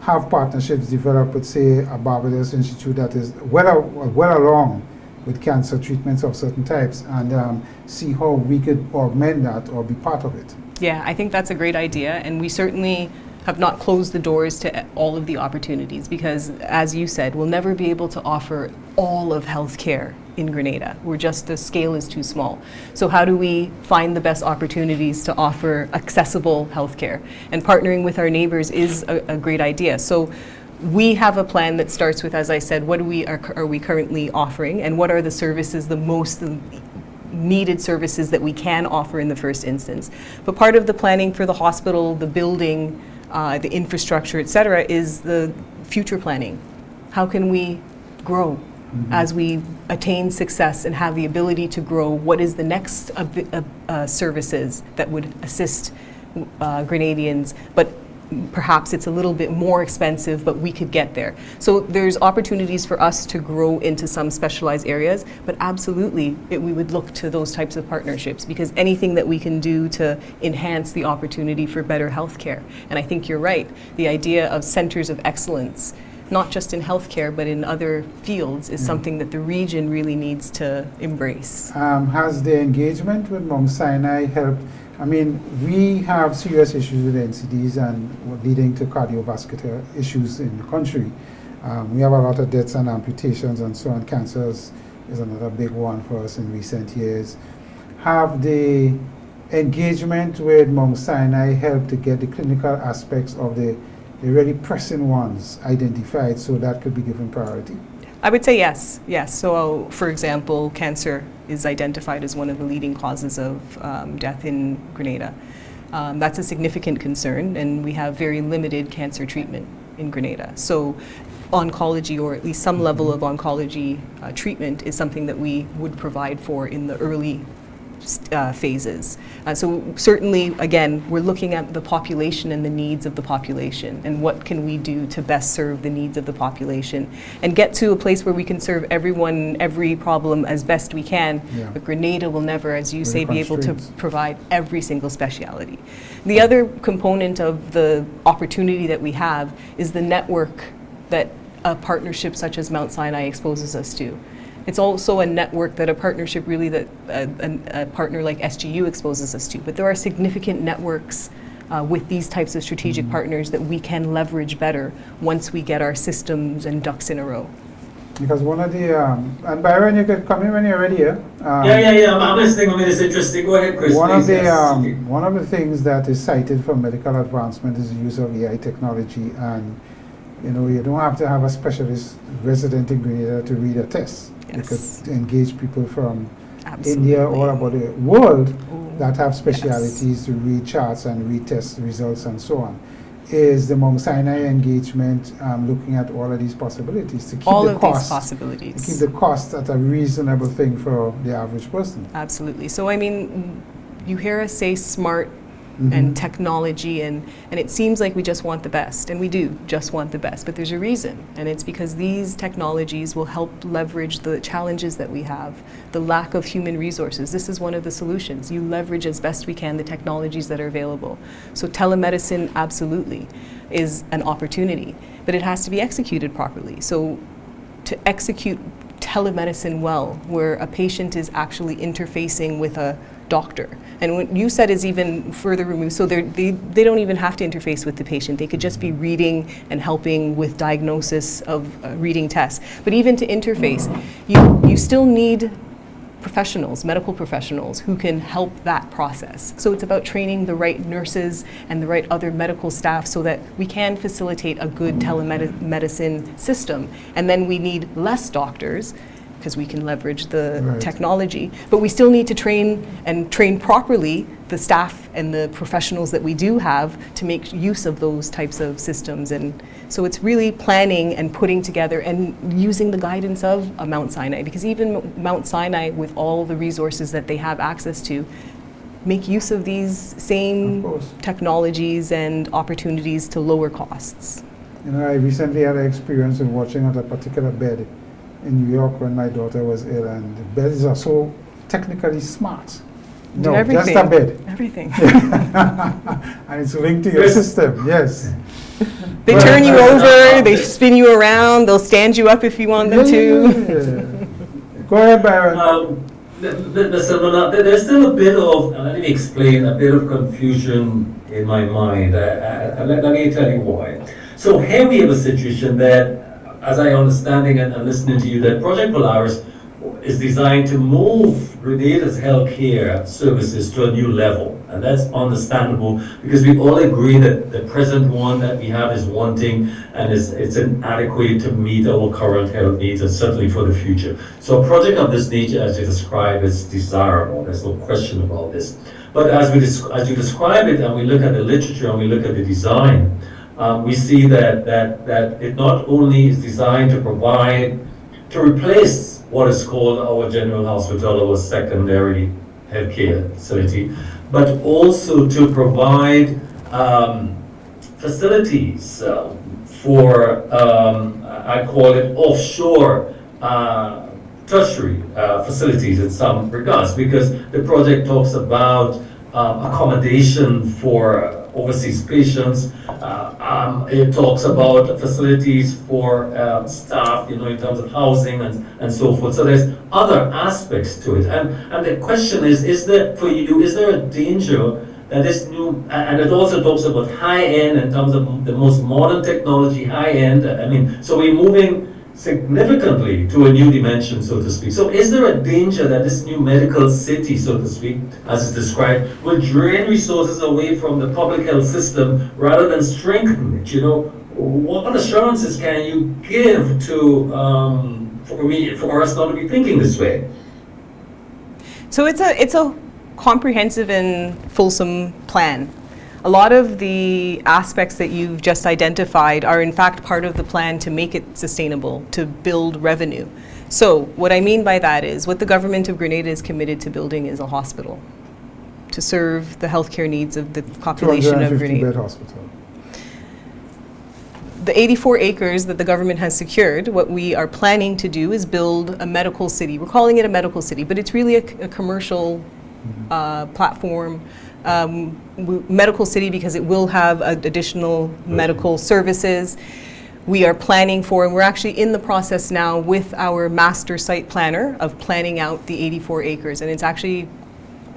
have partnerships developed with, say, a Barbados Institute that is well along with cancer treatments of certain types, and see how we could augment that or be part of it? Yeah, I think that's a great idea, and we certainly have not closed the doors to all of the opportunities, because, as you said, we'll never be able to offer all of healthcare in Grenada. The scale is too small. So how do we find the best opportunities to offer accessible healthcare? And partnering with our neighbors is a great idea. So we have a plan that starts with, as I said, what are we currently offering, and what are the services, the most needed services that we can offer in the first instance. But part of the planning for the hospital, the building, the infrastructure, et cetera, is the future planning. How can we grow as we attain success and have the ability to grow? What is the next services that would assist Grenadians, but perhaps it's a little bit more expensive, but we could get there. So there's opportunities for us to grow into some specialized areas, but absolutely we would look to those types of partnerships, because anything that we can do to enhance the opportunity for better healthcare. And I think you're right, the idea of centers of excellence, not just in healthcare, but in other fields, is something that the region really needs to embrace. Has the engagement with Mount Sinai helped? I mean, we have serious issues with NCDs and leading to cardiovascular issues in the country. We have a lot of deaths and amputations and so on. Cancers is another big one for us in recent years. Have the engagement with Mount Sinai helped to get the clinical aspects of the really pressing ones identified so that could be given priority? I would say yes. So, for example, cancer is identified as one of the leading causes of death in Grenada. That's a significant concern, and we have very limited cancer treatment in Grenada. So oncology, or at least some level of oncology treatment, is something that we would provide for in the early phases. So certainly, again, we're looking at the population and the needs of the population, and what can we do to best serve the needs of the population, and get to a place where we can serve everyone, every problem as best we can. Yeah. But Grenada will never, as you say, be able to constraints. provide every single speciality. The other component of the opportunity that we have is the network that a partnership such as Mount Sinai exposes us to. It's also a network that a partnership really that a partner like SGU exposes us to. But there are significant networks with these types of strategic partners that we can leverage better once we get our systems and ducks in a row. Because one of the, and Byron, you could come in when you're ready, yeah? I'm listening. I mean, it's interesting. Go ahead, Chris. One please, of the yes. one of the things that is cited for medical advancement is the use of AI technology, and you don't have to have a specialist resident in Grenada to read a test. Yes. You could engage people from Absolutely. India all about the world that have specialities to read charts and read test results and so on. Is the Mount Sinai engagement looking at all of these possibilities to keep All the of cost, these to possibilities. keep the cost at a reasonable thing for the average person? Absolutely. So, I mean, you hear us say smart Mm-hmm. and technology, and it seems like we just want the best, and we do just want the best, but there's a reason, and it's because these technologies will help leverage the challenges that we have, the lack of human resources. This is one of the solutions. You leverage as best we can the technologies that are available. So telemedicine absolutely is an opportunity, but it has to be executed properly. So to execute telemedicine well, where a patient is actually interfacing with a doctor. And what you said is even further removed, so they don't even have to interface with the patient. They could just be reading and helping with diagnosis of reading tests. But even to interface, you still need professionals, medical professionals, who can help that process. So it's about training the right nurses and the right other medical staff so that we can facilitate a good telemedicine system. And then we need less doctors, because we can leverage the Right. technology, but we still need to train properly the staff and the professionals that we do have to make use of those types of systems. And so it's really planning and putting together and using the guidance of a Mount Sinai, because even Mount Sinai, with all the resources that they have access to, make use of these same Of course. technologies and opportunities to lower costs. I recently had an experience in watching at a particular bed in New York when my daughter was ill, and the beds are so technically smart. Do No, everything. just a bed. Everything. And it's linked to your system, yes. They Well, turn you over, they spin you around, they'll stand you up if you want them to. Yeah. Go ahead, Byron. There's still a bit of, let me explain, a bit of confusion in my mind. Let me tell you why. So here we have a situation that, as I understanding and listening to you, that Project Polaris is designed to move Grenada's healthcare services to a new level. And that's understandable because we all agree that the present one that we have is wanting and it's inadequate to meet our current health needs and certainly for the future. So a project of this nature, as you describe, is desirable. There's no question about this. But as you describe it and we look at the literature and we look at the design, we see that it not only is designed to replace what is called our general hospital, our secondary healthcare facility, but also to provide facilities for, I call it offshore tertiary facilities in some regards, because the project talks about accommodation for overseas patients. It talks about facilities for staff, in terms of housing and so forth. So there's other aspects to it. And the question is there a danger that this new, and it also talks about high end in terms of the most modern technology, high end. I mean, so we're moving significantly to a new dimension, so to speak. So is there a danger that this new medical city, so to speak, as it's described, will drain resources away from the public health system rather than strengthen it? What assurances can you give to, for us not to be thinking this way? So it's a comprehensive and fulsome plan. A lot of the aspects that you've just identified are in fact part of the plan to make it sustainable, to build revenue. So what I mean by that is what the government of Grenada is committed to building is a hospital to serve the healthcare needs of the population of 250-bed Grenada. hospital. The 84 acres that the government has secured, what we are planning to do is build a medical city. We're calling it a medical city, but it's really a commercial platform. Medical city because it will have additional medical services. We are planning for, and we're actually in the process now with our master site planner of planning out the 84 acres. And it's actually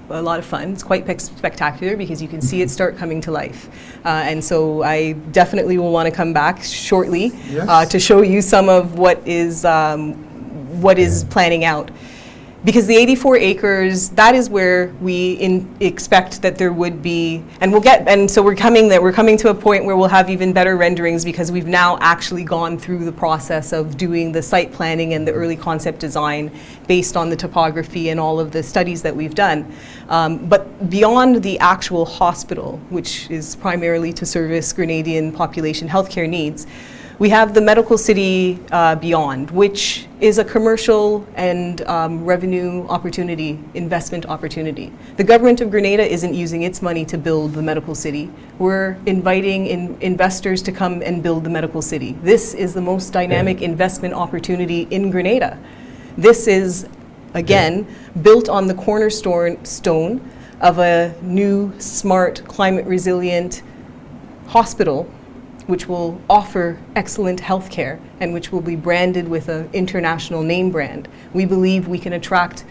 a lot of fun. It's quite spectacular because you can see it start coming to life. And so I definitely will want to come back shortly Yes. to show you some of what is planning out. Because the 84 acres, that is where we expect that there would be, and so we're coming to a point where we'll have even better renderings because we've now actually gone through the process of doing the site planning and the early concept design based on the topography and all of the studies that we've done. But beyond the actual hospital, which is primarily to service Grenadian population healthcare needs, we have the medical city beyond, which is a commercial and revenue opportunity, investment opportunity. The government of Grenada isn't using its money to build the medical city. We're inviting investors to come and build the medical city. This is the most dynamic investment opportunity in Grenada. This is, again, built on the cornerstone of a new, smart, climate resilient hospital which will offer excellent health care and which will be branded with an international name brand. We believe we can attract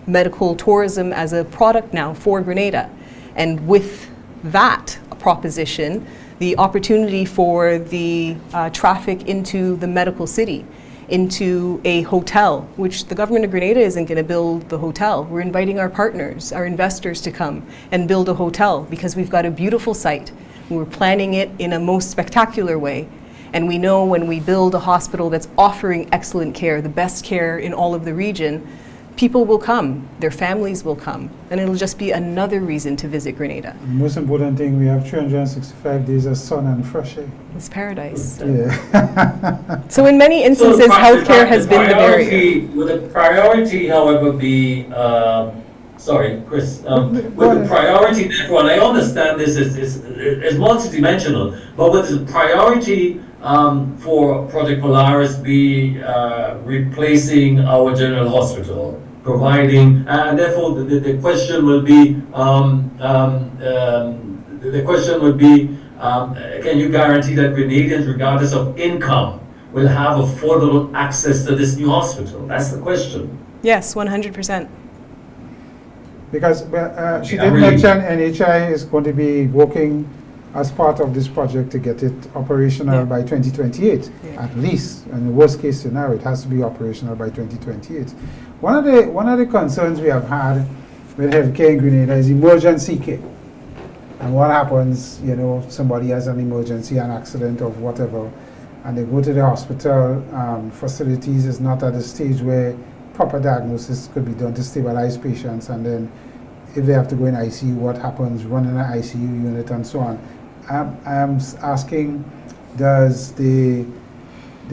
medical tourism as a product now for Grenada. And with that proposition, the opportunity for the traffic into the medical city, into a hotel, which the government of Grenada isn't going to build the hotel. We're inviting our partners, our investors to come and build a hotel because we've got a beautiful site. We're planning it in a most spectacular way. And we know when we build a hospital that's offering excellent care, the best care in all of the region, people will come, their families will come, and it'll just be another reason to visit Grenada. The most important thing, we have 365 days of sun and fresh air. It's paradise. Yeah. So in many instances, healthcare has been the barrier. Would the priority, however, be, sorry, Chris, would the priority, therefore, and I understand this is multidimensional, but would the priority for Project Polaris be replacing our general hospital, providing, and therefore the question will be, can you guarantee that Grenadians, regardless of income, will have affordable access to this new hospital? That's the question. Yes, 100%. Because she did mention NHI is going to be working as part of this project to get it operational by 2028, at least. In the worst case scenario, it has to be operational by 2028. One of the concerns we have had with healthcare in Grenada is emergency care. And what happens, you know, somebody has an emergency, an accident or whatever, and they go to the hospital, facilities is not at the stage where proper diagnosis could be done to stabilize patients, and then if they have to go in ICU, what happens, run in an ICU unit and so on. I'm asking, does the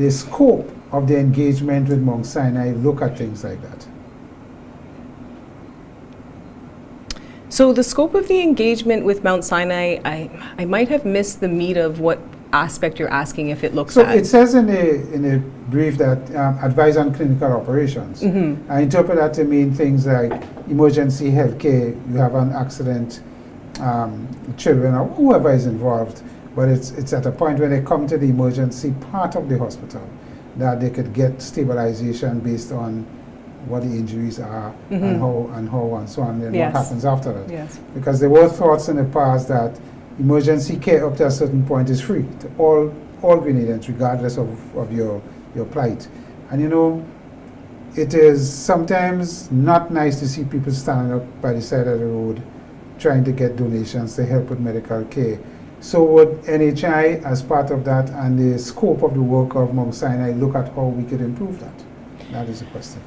scope of the engagement with Mount Sinai look at things like that? So the scope of the engagement with Mount Sinai, I might have missed the meat of what aspect you're asking if it looks at. So it says in a brief that advise on clinical operations. I interpret that to mean things like emergency health care, you have an accident, children or whoever is involved, but it's at a point when they come to the emergency part of the hospital that they could get stabilization based on what the injuries are and how and so on, and what happens after that. Yes. Because there were thoughts in the past that emergency care up to a certain point is free to all Grenadians, regardless of your plight. And you know, it is sometimes not nice to see people standing up by the side of the road trying to get donations to help with medical care. So would NHI, as part of that and the scope of the work of Mount Sinai, look at how we could improve that? That is the question.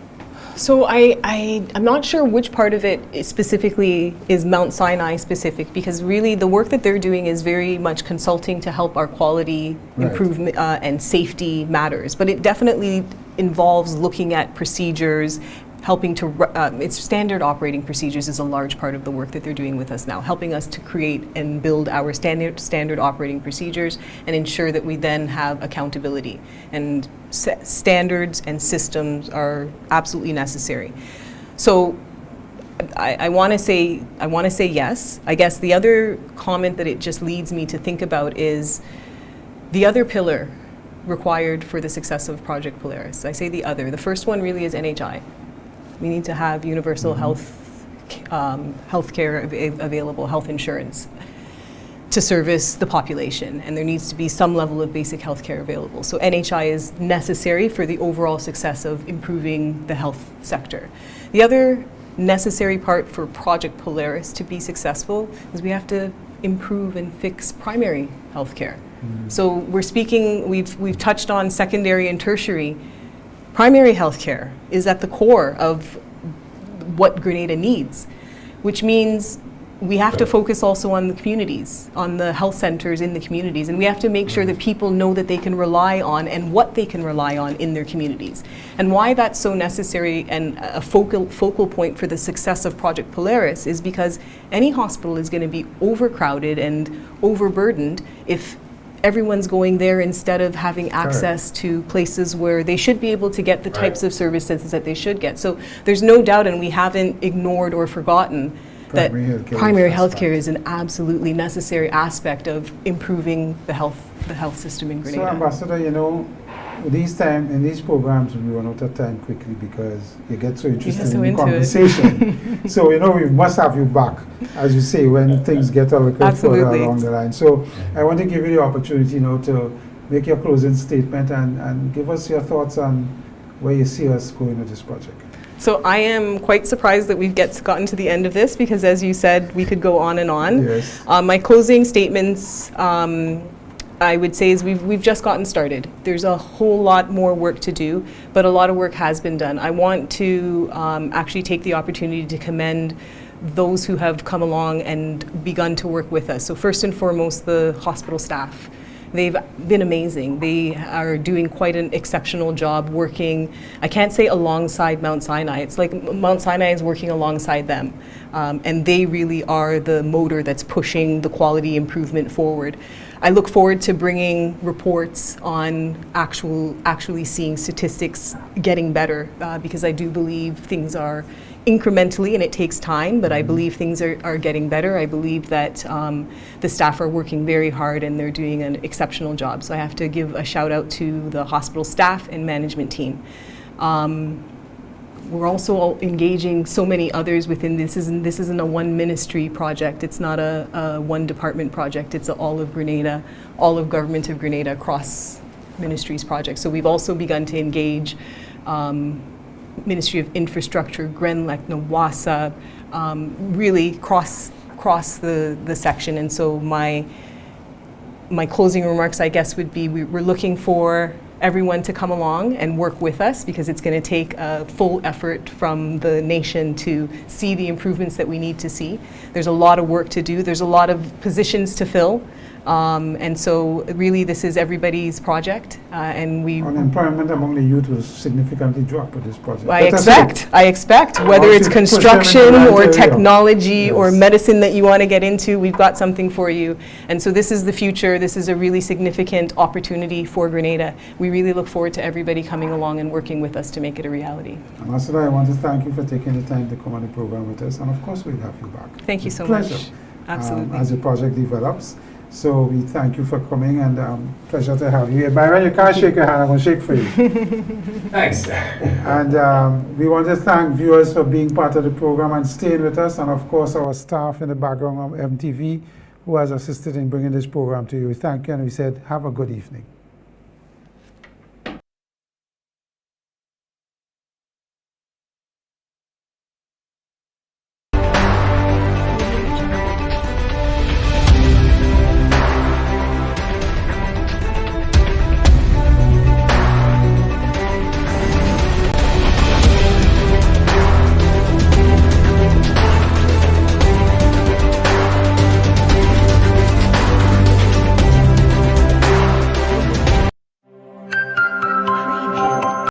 So I'm not sure which part of it is specifically is Mount Sinai specific, because really the work that they're doing is very much consulting to help our quality Right. improvement and safety matters. But it definitely involves looking at procedures, helping to, it's standard operating procedures is a large part of the work that they're doing with us now, helping us to create and build our standard operating procedures and ensure that we then have accountability. And standards and systems are absolutely necessary. So I want to say yes. I guess the other comment that it just leads me to think about is the other pillar required for the success of Project Polaris. I say the other. The first one really is NHI. We need to have universal healthcare available, health insurance to service the population, and there needs to be some level of basic healthcare available. So NHI is necessary for the overall success of improving the health sector. The other necessary part for Project Polaris to be successful is we have to improve and fix primary healthcare. So we've touched on secondary and tertiary. Primary healthcare is at the core of what Grenada needs, which means we have to focus also on the communities, on the health centers in the communities, and we have to make sure that people know that they can rely on and what they can rely on in their communities. And why that's so necessary and a focal point for the success of Project Polaris is because any hospital is going to be overcrowded and overburdened if everyone's going there instead of having access to places where they should be able to get the types of services that they should get. So there's no doubt, and we haven't ignored or forgotten that primary healthcare is an absolutely necessary aspect of improving the health system in Grenada. So, Ambassador, in these programs, we run out of time quickly because you get so interested in the conversation. So, we must have you back, as you say, when things get a little further along the line. So, I want to give you the opportunity, to make your closing statement and give us your thoughts on where you see us going with this project. So I am quite surprised that we've gotten to the end of this because, as you said, we could go on and on. Yes. My closing statements, I would say, is we've just gotten started. There's a whole lot more work to do, but a lot of work has been done. I want to actually take the opportunity to commend those who have come along and begun to work with us. So first and foremost, the hospital staff. They've been amazing. They are doing quite an exceptional job working, I can't say alongside Mount Sinai. It's like Mount Sinai is working alongside them. And they really are the motor that's pushing the quality improvement forward. I look forward to bringing reports on actually seeing statistics getting better because I do believe things are incrementally, and it takes time, but I believe things are getting better. I believe that the staff are working very hard and they're doing an exceptional job. So I have to give a shout out to the hospital staff and management team. We're also engaging so many others within this. This isn't a one ministry project. It's not a one department project. It's all of Grenada, all of Government of Grenada across ministries project. So we've also begun to engage Ministry of Infrastructure, Grenlec, Nawasa, really cross the section. And so my closing remarks, I guess, would be we're looking for everyone to come along and work with us because it's going to take a full effort from the nation to see the improvements that we need to see. There's a lot of work to do. There's a lot of positions to fill. And so really this is everybody's project and we... Unemployment among the youth will significantly drop with this project. I expect whether it's construction or technology or medicine that you want to get into, we've got something for you. And so this is the future. This is a really significant opportunity for Grenada. We really look forward to everybody coming along and working with us to make it a reality. Ambassador, I want to thank you for taking the time to come on the program with us, and of course we'll have you back. Thank you so much. Absolutely. As the project develops. So we thank you for coming, and pleasure to have you. Byron, you can't shake your hand, I'm going to shake for you. Thanks. And we want to thank viewers for being part of the program and staying with us, and of course our staff in the background of MTV who has assisted in bringing this program to you. We thank you, and we said have a good evening.